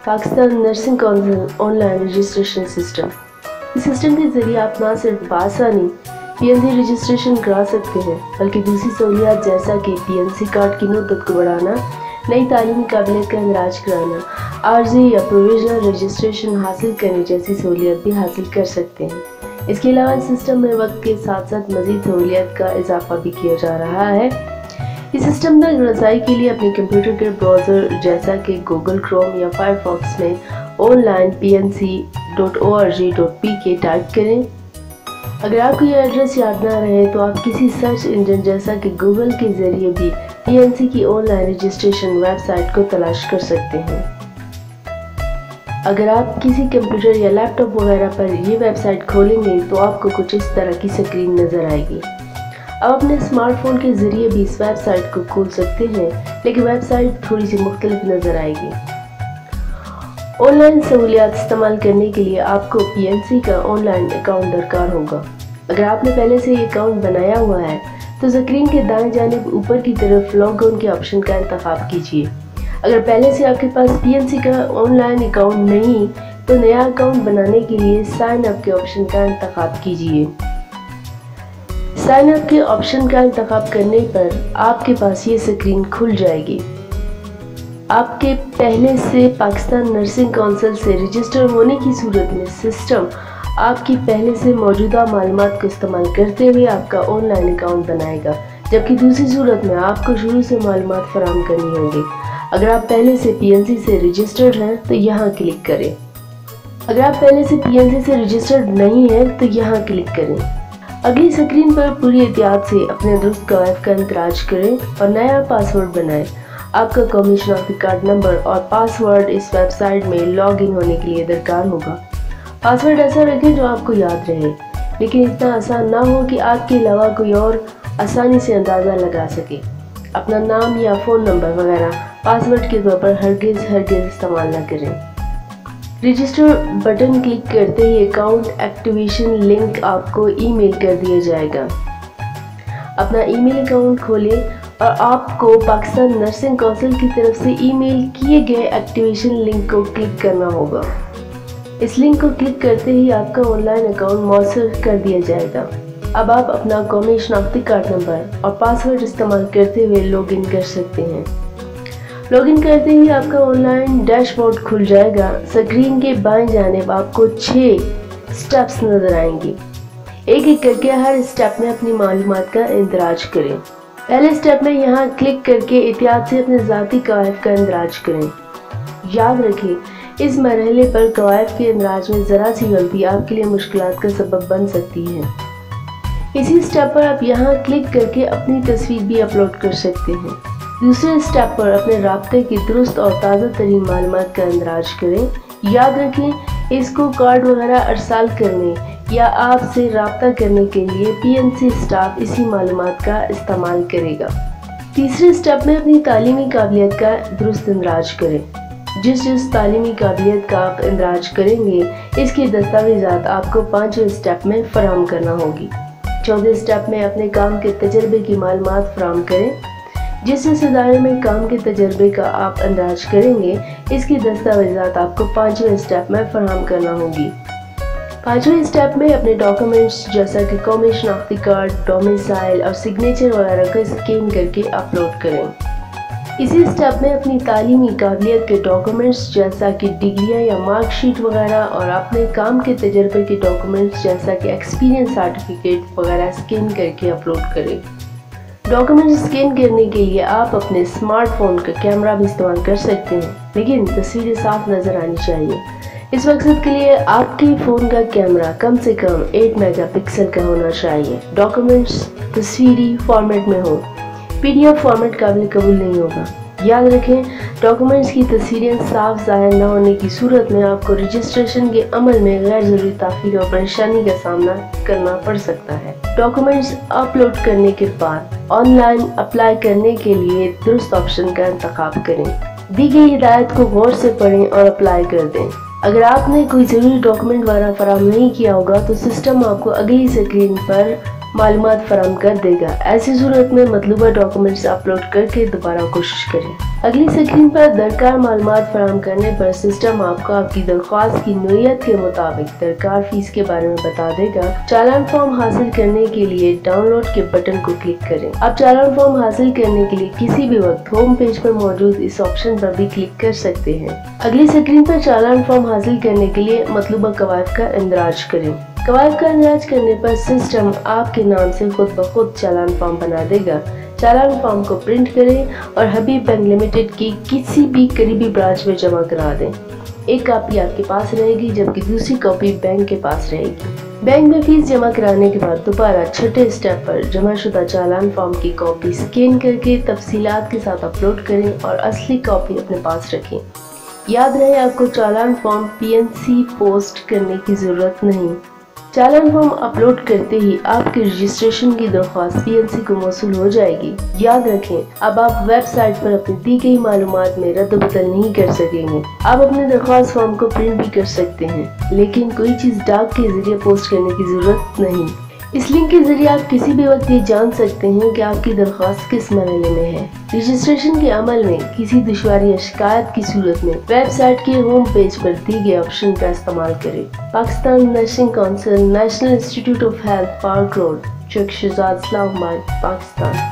Pakistan nursing council online registration system. इस system के ज़रिए आप न सिर्फ बासानी पीएनसी रजिस्ट्रेशन करा सकते हैं बल्कि दूसरी सहूलियात जैसा कि पीएनसी कार्ड की मुद्दत को बढ़ाना, नई तालीमी काबिलियत का इंदराज कराना, आर्जी या प्रोविजनल रजिस्ट्रेशन हासिल करने जैसी सहूलियत भी हासिल कर सकते हैं। इसके अलावा सिस्टम में वक्त के साथ साथ मज़ीद सहूलियत का इजाफा भी किया जा रहा है। इस सिस्टम तक रसाई के लिए अपने कंप्यूटर के ब्राउज़र जैसा कि गूगल क्रोम या फायरफॉक्स में ऑनलाइन pnc.org.pk टाइप करें। अगर आपको यह एड्रेस याद ना रहे तो आप किसी सर्च इंजन जैसा कि गूगल के ज़रिए भी पीएनसी की ऑनलाइन रजिस्ट्रेशन वेबसाइट को तलाश कर सकते हैं। अगर आप किसी कंप्यूटर या लैपटॉप वगैरह पर ये वेबसाइट खोलेंगे तो आपको कुछ इस तरह की स्क्रीन नज़र आएगी। आप अपने स्मार्टफोन के ज़रिए भी इस वेबसाइट को खोल सकते हैं, लेकिन वेबसाइट थोड़ी सी मुख्तलिफ नज़र आएगी। ऑनलाइन सहूलियात इस्तेमाल करने के लिए आपको पीएनसी का ऑनलाइन अकाउंट दरकार होगा। अगर आपने पहले से ये अकाउंट बनाया हुआ है तो स्क्रीन के दाएं जानिब ऊपर की तरफ लॉग ऑन के ऑप्शन का इंतखाब कीजिए। अगर पहले से आपके पास पीएनसी का ऑनलाइन अकाउंट नहीं तो नया अकाउंट बनाने के लिए साइन अप के ऑप्शन का इंतखाब कीजिए। साइन अप के ऑप्शन का इंतखाब करने पर आपके पास ये स्क्रीन खुल जाएगी। आपके पहले से पाकिस्तान नर्सिंग काउंसिल से रजिस्टर होने की सूरत में सिस्टम आपकी पहले से मौजूदा मालूमात को इस्तेमाल करते हुए आपका ऑनलाइन अकाउंट बनाएगा, जबकि दूसरी सूरत में आपको शुरू से मालूमात फराहम करनी होंगी। अगर आप पहले से पीएनसी से रजिस्टर्ड हैं तो यहाँ क्लिक करें। अगर आप पहले से पीएनसी से रजिस्टर्ड नहीं हैं तो यहाँ क्लिक करें। अगली स्क्रीन पर पूरी एहतियात से अपने दुरुस्त कवायद का इंतराज करें और नया पासवर्ड बनाएं। आपका कौमी शनाख्ती कार्ड नंबर और पासवर्ड इस वेबसाइट में लॉग इन होने के लिए दरकार होगा। पासवर्ड ऐसा रखें जो आपको याद रहे, लेकिन इतना आसान ना हो कि आपके अलावा कोई और आसानी से अंदाज़ा लगा सके। अपना नाम या फ़ोन नंबर वगैरह पासवर्ड के तौर पर हरगिज़ इस्तेमाल न करें। रजिस्टर बटन क्लिक करते ही अकाउंट एक्टिवेशन लिंक आपको ईमेल कर दिया जाएगा। अपना ईमेल अकाउंट खोलें और आपको पाकिस्तान नर्सिंग काउंसिल की तरफ से ईमेल किए गए एक्टिवेशन लिंक को क्लिक करना होगा। इस लिंक को क्लिक करते ही आपका ऑनलाइन अकाउंट मौसूल कर दिया जाएगा। अब आप अपना कौमी शनाख्ती कार्ड नंबर और पासवर्ड इस्तेमाल करते हुए लॉगिन कर सकते हैं। लॉगिन करते ही आपका ऑनलाइन डैशबोर्ड खुल जाएगा। स्क्रीन के बाएं जानिब आपको 6 स्टेप्स नजर आएंगे। एक एक करके हर स्टेप में अपनी मालूमात का इंदराज करें। पहले स्टेप में यहाँ क्लिक करके एहतियात से अपने ज़ाती कवायद का इंदराज करें। याद रखें, इस मरहले पर कवायद के इंदराज में ज़रा सी गलती आपके लिए मुश्किलात का सबब बन सकती है। इसी स्टेप पर आप यहाँ क्लिक करके अपनी तस्वीर भी अपलोड कर सकते हैं। दूसरे स्टेप पर अपने राब्ते की दुरुस्त और ताज़ा तरीन मालूमात का इंदराज करें। याद रखें, इसको कार्ड वगैरह अरसाल करने या आपसे रब्ता करने के लिए पीएनसी स्टाफ इसी मालूमात का इस्तेमाल करेगा। तीसरे स्टेप में अपनी तालीमी काबिलियत का दुरुस्त इंदराज करें। जिस तालीमी काबिलियत का आप इंदराज करेंगे इसके दस्तावेज़ात आपको 5वें स्टेप में फराहम करना होगी। चौथे स्टेप में अपने काम के तजर्बे की मालूमात फराहम करें। जिस इदारे में काम के तजर्बे का आप अंदाज करेंगे इसकी दस्तावेज़ात आपको 5वें स्टेप में फराहम करना होगी। 5वें स्टेप में अपने डॉक्यूमेंट्स जैसा कि कौमी शनाख्ती कार्ड, डोमिसाइल और सिग्नेचर वगैरह का स्कैन करके अपलोड करें। इसी स्टेप में अपनी तालीमी काबिलियत के डॉक्यूमेंट्स जैसा कि डिग्रियाँ या मार्कशीट वगैरह और अपने काम के तजर्बे के डॉक्यूमेंट्स जैसा कि एक्सपीरियंस सर्टिफिकेट वगैरह स्कैन करके अपलोड करें। डॉक्यूमेंट स्कैन करने के लिए आप अपने स्मार्टफोन का कैमरा भी इस्तेमाल कर सकते हैं, लेकिन तस्वीरें साफ नज़र आनी चाहिए। इस मकसद के लिए आपके फ़ोन का कैमरा कम से कम 8 मेगापिक्सल का होना चाहिए। डॉक्यूमेंट्स तस्वीरी फॉर्मेट में हो, पीडीएफ फॉर्मेट काबिल कबूल नहीं होगा। याद रखें, डॉक्यूमेंट्स की तस्वीरें साफ ज़ाहिर न होने की सूरत में आपको रजिस्ट्रेशन के अमल में गैर ज़रूरी ताख़ीर और परेशानी का सामना करना पड़ सकता है। डॉक्यूमेंट्स अपलोड करने के बाद ऑनलाइन अप्लाई करने के लिए दुरुस्त ऑप्शन का इंतखाब करें। दी गई हिदायत को गौर से पढ़ें और अप्लाई कर दें। अगर आपने कोई ज़रूरी डॉक्यूमेंट वगैरह फराहम नहीं किया होगा तो सिस्टम आपको अगली स्क्रीन पर मालूमात फराहम कर देगा। ऐसी सूरत में मतलूबा डॉक्यूमेंट्स अपलोड करके दोबारा कोशिश करें। अगली स्क्रीन पर दरकार मालूमात फराहम करने पर सिस्टम आपको आपकी दरख्वास्त की नोयत के मुताबिक दरकार फीस के बारे में बता देगा। चालान फॉर्म हासिल करने के लिए डाउनलोड के बटन को क्लिक करें। आप चालान फॉर्म हासिल करने के लिए किसी भी वक्त होम पेज पर मौजूद इस ऑप्शन पर भी क्लिक कर सकते हैं। अगली स्क्रीन पर चालान फॉर्म हासिल करने के लिए मतलूबा कवायद का इंदराज करें। कवायद का इंदराज करने पर सिस्टम आपके नाम से खुद ब खुद चालान फॉर्म बना देगा। चालान फॉर्म को प्रिंट करें और हबीब बैंक लिमिटेड की किसी भी करीबी ब्रांच में जमा करा दें। एक कॉपी आपके पास रहेगी जबकि दूसरी कॉपी बैंक के पास रहेगी। बैंक में फीस जमा कराने के बाद दोबारा छठे स्टेप पर जमाशुदा चालान फॉर्म की कॉपी स्कैन करके तफसीलात के साथ अपलोड करें और असली कॉपी अपने पास रखें। याद रहे आपको चालान फॉर्म PNC पोस्ट करने की जरूरत नहीं। चालान फॉर्म अपलोड करते ही आपकी रजिस्ट्रेशन की दरख्वास्त PNC को मौसूल हो जाएगी। याद रखें, अब आप वेबसाइट पर अपनी दी गई मालूमात में रद्द बदल नहीं कर सकेंगे। आप अपने दरख्वास्त फॉर्म को प्रिंट भी कर सकते हैं, लेकिन कोई चीज डाक के जरिए पोस्ट करने की जरूरत नहीं। इस लिंक के जरिए आप किसी भी वक्त ये जान सकते हैं कि आपकी दरख्वास्त किस मरहले में है। रजिस्ट्रेशन के अमल में किसी दुश्वारी या शिकायत की सूरत में वेबसाइट के होम पेज पर दिए गए ऑप्शन का इस्तेमाल करें। Pakistan nursing council, national institute of health, park road, Chowk Shahzad, Islamabad, Pakistan.